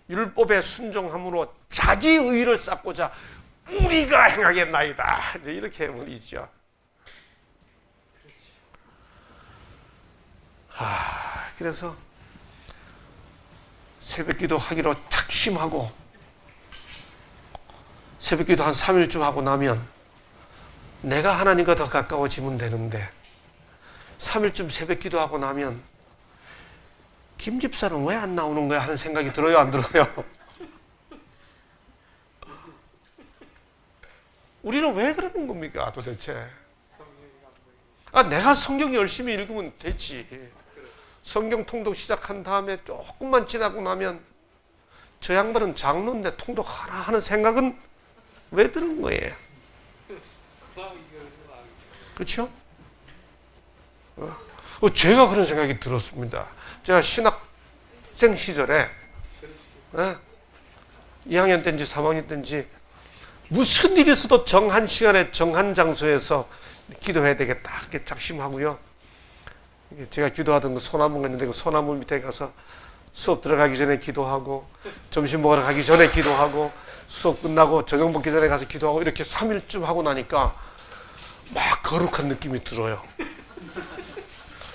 율법에 순종함으로 자기 의를 쌓고자 우리가 행하겠나이다, 이제 이렇게 해버리죠. 그래서 새벽기도 하기로 작심하고 새벽기도 한 3일쯤 하고 나면 내가 하나님과 더 가까워지면 되는데 3일쯤 새벽기도 하고 나면 김 집사는 왜 안 나오는 거야 하는 생각이 들어요, 안 들어요? 우리는 왜 그러는 겁니까 도대체? 내가 성경 열심히 읽으면 되지. 성경 통독 시작한 다음에 조금만 지나고 나면 저 양반은 장로인데 통독 하나 하는 생각은 왜 드는 거예요? 그렇죠? 제가 그런 생각이 들었습니다. 제가 신학생 시절에 2학년 때인지 3학년 때인지 무슨 일이 있어도 정한 시간에 정한 장소에서 기도해야 되겠다 이렇게 작심하고요. 제가 기도하던 그 소나무가 있는데 그 소나무 밑에 가서 수업 들어가기 전에 기도하고 점심 먹으러 가기 전에 기도하고 수업 끝나고 저녁 먹기 전에 가서 기도하고 이렇게 3일쯤 하고 나니까 막 거룩한 느낌이 들어요.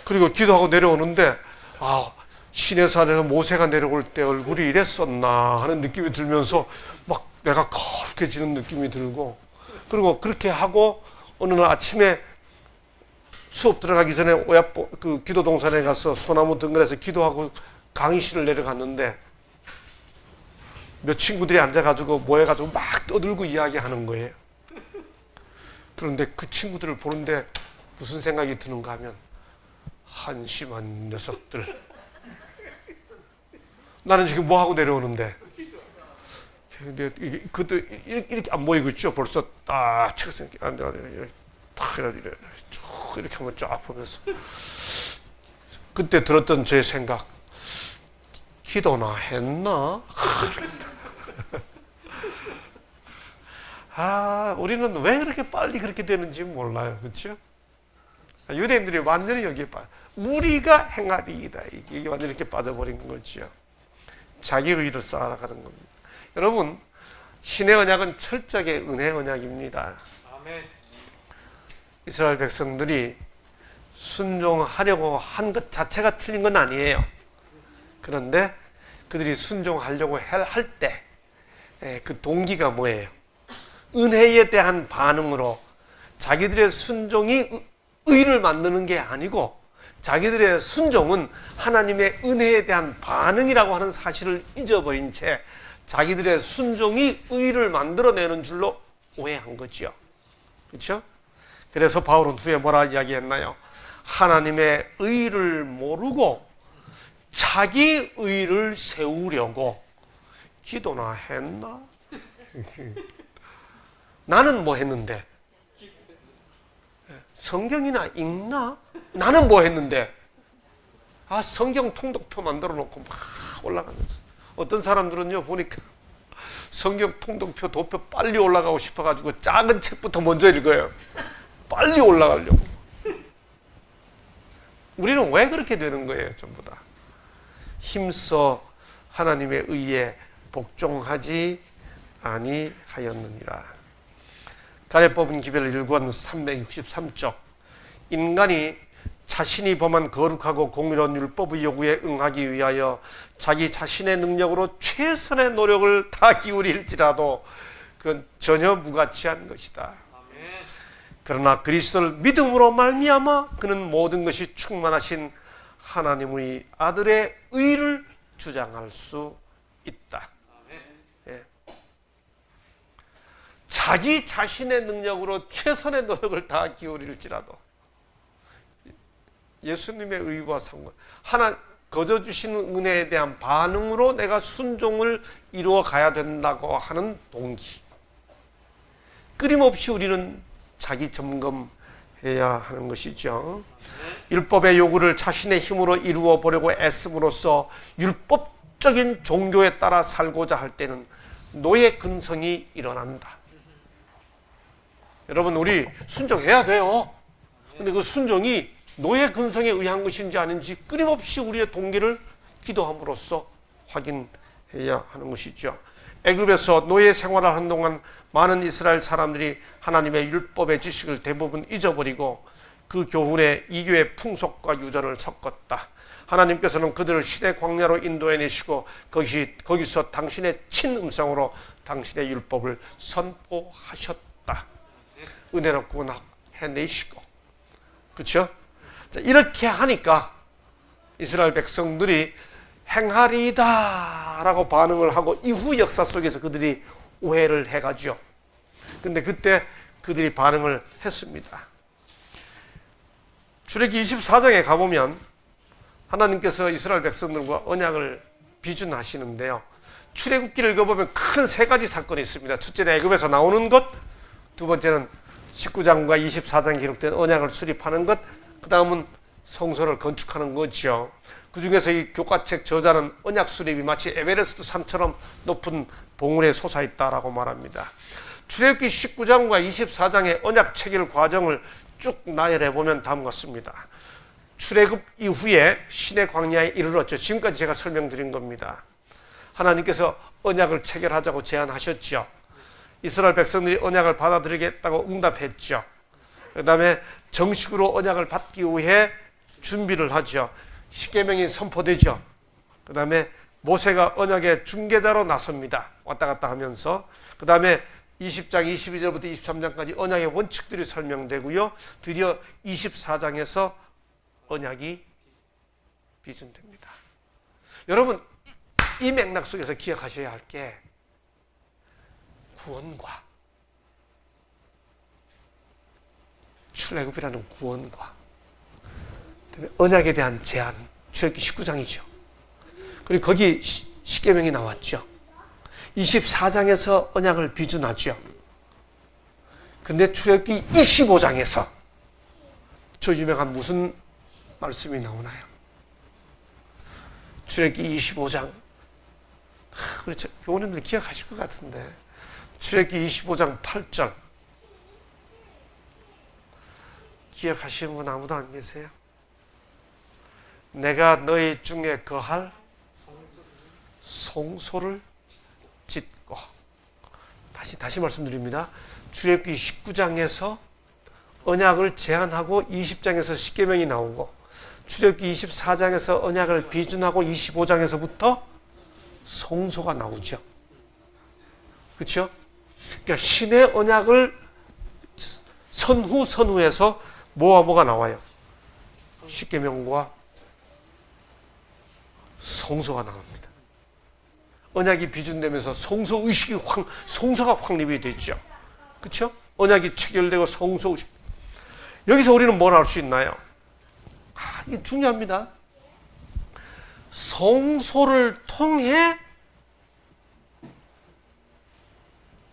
그리고 기도하고 내려오는데 시내산에서 모세가 내려올 때 얼굴이 이랬었나 하는 느낌이 들면서 막 내가 거룩해지는 느낌이 들고, 그리고 그렇게 하고 어느 날 아침에 수업 들어가기 전에 그 기도동산에 가서 소나무 등근에서 기도하고 강의실을 내려갔는데 몇 친구들이 앉아가지고 모여가지고 막 떠들고 이야기하는 거예요. 그런데 그 친구들을 보는데 무슨 생각이 드는가 하면 한심한 녀석들. 나는 지금 뭐 하고 내려오는데. 근데 그것도 이렇게 안 보이고 있죠. 벌써 딱 책상 앉아가지고 탁 이렇게 한번 쫙 보면서 그때 들었던 제 생각, 기도나 했나? 우리는 왜 그렇게 빨리 그렇게 되는지 몰라요. 그렇죠? 유대인들이 완전히 여기에 무리가 행하리이다. 이게 완전히 이렇게 빠져버린 거죠. 자기 의를 쌓아가는 겁니다. 여러분, 신의 언약은 철저하게 은혜 언약입니다. 아멘. 이스라엘 백성들이 순종하려고 한 것 자체가 틀린 건 아니에요. 그런데 그들이 순종하려고 할 때 그 동기가 뭐예요? 은혜에 대한 반응으로 자기들의 순종이 의를 만드는 게 아니고 자기들의 순종은 하나님의 은혜에 대한 반응이라고 하는 사실을 잊어버린 채 자기들의 순종이 의를 만들어내는 줄로 오해한 거죠. 그렇죠? 그래서 바울은 후에 뭐라 이야기했나요? 하나님의 의를 모르고 자기 의를 세우려고 기도나 했나? 나는 뭐 했는데? 성경이나 읽나? 나는 뭐 했는데? 성경 통독표 만들어 놓고 막 올라가면서. 어떤 사람들은요, 보니까 성경 통독표 도표 빨리 올라가고 싶어가지고 작은 책부터 먼저 읽어요. 빨리 올라가려고. 우리는 왜 그렇게 되는 거예요, 전부 다? 힘써 하나님의 의에 복종하지 아니하였느니라. 달에 뽑은 기별 1권 363쪽. 인간이 자신이 범한 거룩하고 공의로운 율법의 요구에 응하기 위하여 자기 자신의 능력으로 최선의 노력을 다 기울일지라도 그건 전혀 무가치한 것이다. 그러나 그리스도를 믿음으로 말미암아 그는 모든 것이 충만하신 하나님의 아들의 의를 주장할 수 있다. 예. 자기 자신의 능력으로 최선의 노력을 다 기울일지라도 예수님의 의와 상관, 거저 주시는 은혜에 대한 반응으로 내가 순종을 이루어 가야 된다고 하는 동기. 끊임없이 우리는 자기 점검해야 하는 것이죠. 율법의 요구를 자신의 힘으로 이루어 보려고 애씀으로써 율법적인 종교에 따라 살고자 할 때는 노예 근성이 일어난다. 여러분, 우리 순종해야 돼요. 근데 그 순종이 노예 근성에 의한 것인지 아닌지 끊임없이 우리의 동기를 기도함으로써 확인해야 하는 것이죠. 애굽에서 노예 생활을 한 동안 많은 이스라엘 사람들이 하나님의 율법의 지식을 대부분 잊어버리고 그 교훈에 이교의 풍속과 유전을 섞었다. 하나님께서는 그들을 시내 광야로 인도해내시고 거기서 당신의 친음성으로 당신의 율법을 선포하셨다. 은혜로 구원해내시고. 그렇죠? 이렇게 하니까 이스라엘 백성들이 행하리다 라고 반응을 하고 이후 역사 속에서 그들이 오해를 해가죠. 근데 그때 그들이 반응을 했습니다. 출애굽기 24장에 가보면 하나님께서 이스라엘 백성들과 언약을 비준하시는데요. 출애굽기를 읽어보면 큰 세 가지 사건이 있습니다. 첫째는 애굽에서 나오는 것, 두 번째는 19장과 24장에 기록된 언약을 수립하는 것, 그 다음은 성소를 건축하는 거죠. 그 중에서 이 교과책 저자는 언약 수립이 마치 에베레스트 산처럼 높은 봉우리에 솟아있다라고 말합니다. 출애굽기 19장과 24장의 언약 체결 과정을 쭉 나열해 보면 다음과 같습니다. 출애굽 이후에 시내 광야에 이르렀죠. 지금까지 제가 설명드린 겁니다. 하나님께서 언약을 체결하자고 제안하셨죠. 이스라엘 백성들이 언약을 받아들이겠다고 응답했죠. 그 다음에 정식으로 언약을 받기 위해 준비를 하죠. 십계명이 선포되죠. 그 다음에 모세가 언약의 중개자로 나섭니다. 왔다 갔다 하면서. 그 다음에 20장 22절부터 23장까지 언약의 원칙들이 설명되고요. 드디어 24장에서 언약이 비준됩니다. 여러분, 이 맥락 속에서 기억하셔야 할 게 구원과 출애굽이라는 구원과 언약에 대한 제한, 출애굽기 19장이죠. 그리고 거기 십계명이 나왔죠. 24장에서 언약을 비준하죠. 근데 출애굽기 25장에서 저 유명한 무슨 말씀이 나오나요? 출애굽기 25장. 그렇죠. 교우님들 기억하실 것 같은데 출애굽기 25장 8절 기억하시는 분 아무도 안 계세요? 내가 너희 중에 거할 송소를 짓고, 다시 말씀드립니다. 출애굽기 19장에서 언약을 제안하고 20장에서 십계명이 나오고, 출애굽기 24장에서 언약을 비준하고 25장에서부터 송소가 나오죠. 그렇죠? 그러니까 신의 언약을 선후해서 뭐가 나와요? 십계명과 송소가 나옵니다. 언약이 비준되면서 송소가 확립이 됐죠. 그렇죠? 언약이 체결되고 송소 의식. 여기서 우리는 뭘 알 수 있나요? 이게 중요합니다. 송소를 통해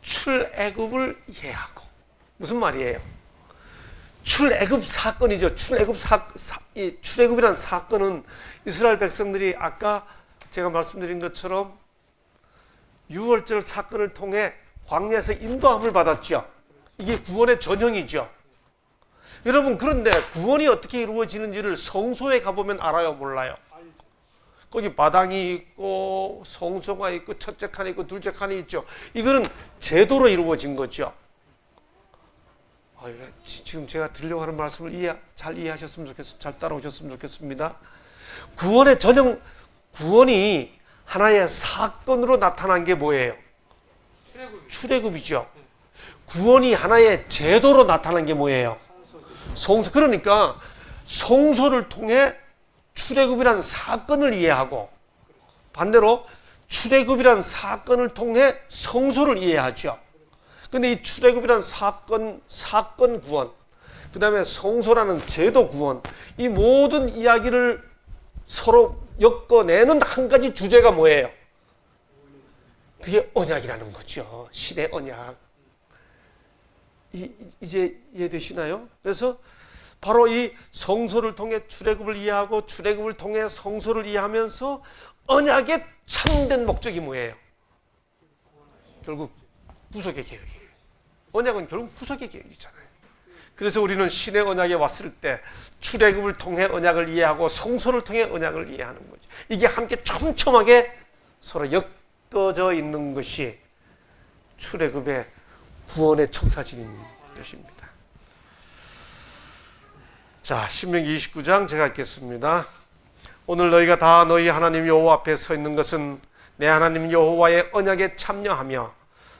출애굽을 이해하고. 무슨 말이에요? 출애굽 사건이죠. 출애굽이라는 사건은 이스라엘 백성들이 아까 제가 말씀드린 것처럼 유월절 사건을 통해 광야에서 인도함을 받았죠. 이게 구원의 전형이죠. 여러분, 그런데 구원이 어떻게 이루어지는지를 성소에 가보면 알아요, 몰라요? 거기 마당이 있고 성소가 있고 첫째 칸이 있고 둘째 칸이 있죠. 이거는 제도로 이루어진 거죠. 지금 제가 드리려고 하는 말씀을 잘 이해하셨으면 좋겠습니다. 잘 따라오셨으면 좋겠습니다. 구원의 전형, 구원이 하나의 사건으로 나타난 게 뭐예요? 출애굽이죠. 구원이 하나의 제도로 나타난 게 뭐예요? 송소. 그러니까 송소를 통해 출애굽이라는 사건을 이해하고, 반대로 출애굽이라는 사건을 통해 성소를 이해하죠. 근데 이 출애굽이라는 사건 구원, 그 다음에 성소라는 제도 구원, 이 모든 이야기를 서로 엮어내는 한 가지 주제가 뭐예요? 그게 언약이라는 거죠. 신의 언약. 이제 이해되시나요? 그래서 바로 이 성소를 통해 출애굽을 이해하고 출애굽을 통해 성소를 이해하면서 언약의 참된 목적이 뭐예요? 결국 구속의 계획이에요. 언약은 결국 구속의 계획이잖아요. 그래서 우리는 신의 언약에 왔을 때 출애굽을 통해 언약을 이해하고 성소를 통해 언약을 이해하는 거죠. 이게 함께 촘촘하게 서로 엮어져 있는 것이 출애굽의 구원의 청사진인 것입니다. 자, 신명기 29장 제가 읽겠습니다. 오늘 너희가 다 너희 하나님 여호와 앞에 서 있는 것은 내 하나님 여호와의 언약에 참여하며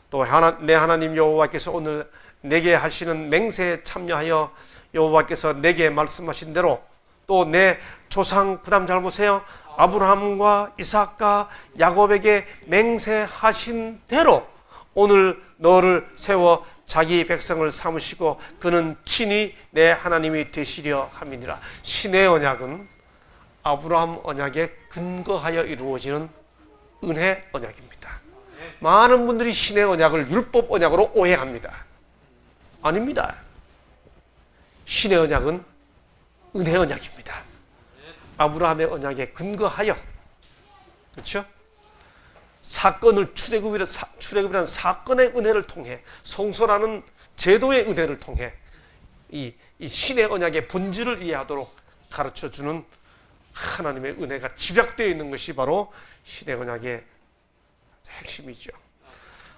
또 내 하나님 여호와께서 오늘 내게 하시는 맹세에 참여하여 여호와께서 내게 말씀하신 대로 또 내 조상, 그 다음 잘 보세요, 아브라함과 이삭과 야곱에게 맹세하신 대로 오늘 너를 세워 자기 백성을 삼으시고 그는 친히 내 하나님이 되시려 함이니라. 신의 언약은 아브라함 언약에 근거하여 이루어지는 은혜 언약입니다. 많은 분들이 신의 언약을 율법 언약으로 오해합니다. 아닙니다. 신의 언약은 은혜 언약입니다. 아브라함의 언약에 근거하여, 그렇죠? 사건을 출애굽이라는 사건의 은혜를 통해, 성소라는 제도의 은혜를 통해 이 신의 언약의 본질을 이해하도록 가르쳐주는 하나님의 은혜가 집약되어 있는 것이 바로 신의 언약의 핵심이죠.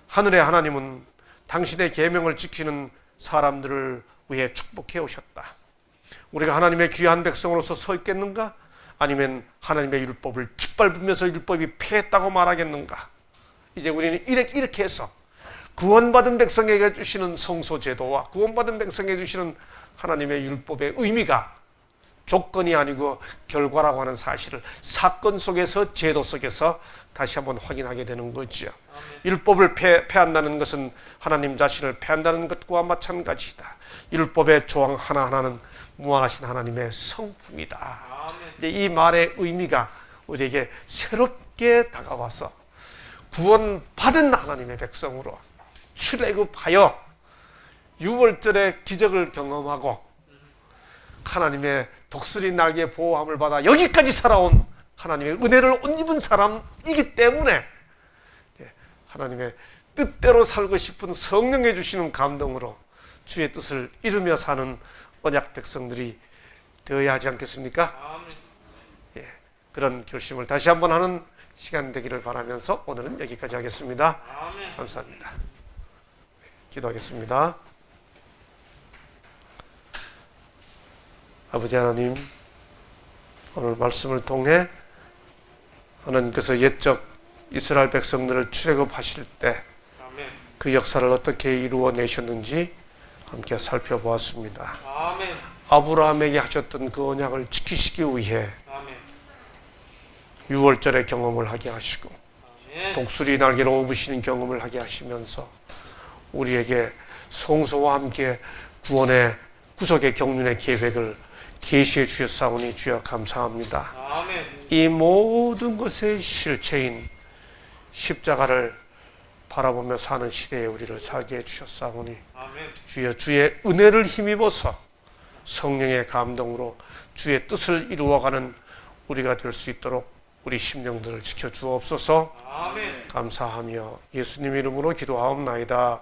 하늘의 하나님은 당신의 계명을 지키는 사람들을 위해 축복해 오셨다. 우리가 하나님의 귀한 백성으로서 서 있겠는가? 아니면 하나님의 율법을 짓밟으면서 율법이 패했다고 말하겠는가? 이제 우리는 이렇게 해서 구원받은 백성에게 주시는 성소제도와 구원받은 백성에게 주시는 하나님의 율법의 의미가 조건이 아니고 결과라고 하는 사실을 사건 속에서, 제도 속에서 다시 한번 확인하게 되는 거죠. 아멘. 율법을 패한다는 것은 하나님 자신을 패한다는 것과 마찬가지다. 율법의 조항 하나하나는 무한하신 하나님의 성품이다. 아멘. 이제 이 말의 의미가 우리에게 새롭게 다가와서 구원받은 하나님의 백성으로 출애굽하여 유월절의 기적을 경험하고 하나님의 독수리 날개 보호함을 받아 여기까지 살아온 하나님의 은혜를 온 입은 사람이기 때문에 하나님의 뜻대로 살고 싶은 성령에 주시는 감동으로 주의 뜻을 이루며 사는 언약 백성들이 되어야 하지 않겠습니까? 예, 그런 결심을 다시 한번 하는 시간 되기를 바라면서 오늘은 여기까지 하겠습니다. 감사합니다. 기도하겠습니다. 아버지 하나님, 오늘 말씀을 통해 하나님께서 옛적 이스라엘 백성들을 출애굽하실 때 그 역사를 어떻게 이루어내셨는지 함께 살펴보았습니다. 아브라함에게 하셨던 그 언약을 지키시기 위해 유월절의 경험을 하게 하시고 독수리 날개로 업으시는 경험을 하게 하시면서 우리에게 성소와 함께 구원의 구속의 경륜의 계획을 계시해 주셨사오니 주여 감사합니다. 이 모든 것의 실체인 십자가를 바라보며 사는 시대에 우리를 살게 해주셨사오니 주여 주의 은혜를 힘입어서 성령의 감동으로 주의 뜻을 이루어가는 우리가 될 수 있도록 우리 심령들을 지켜주옵소서. 감사하며 예수님 이름으로 기도하옵나이다.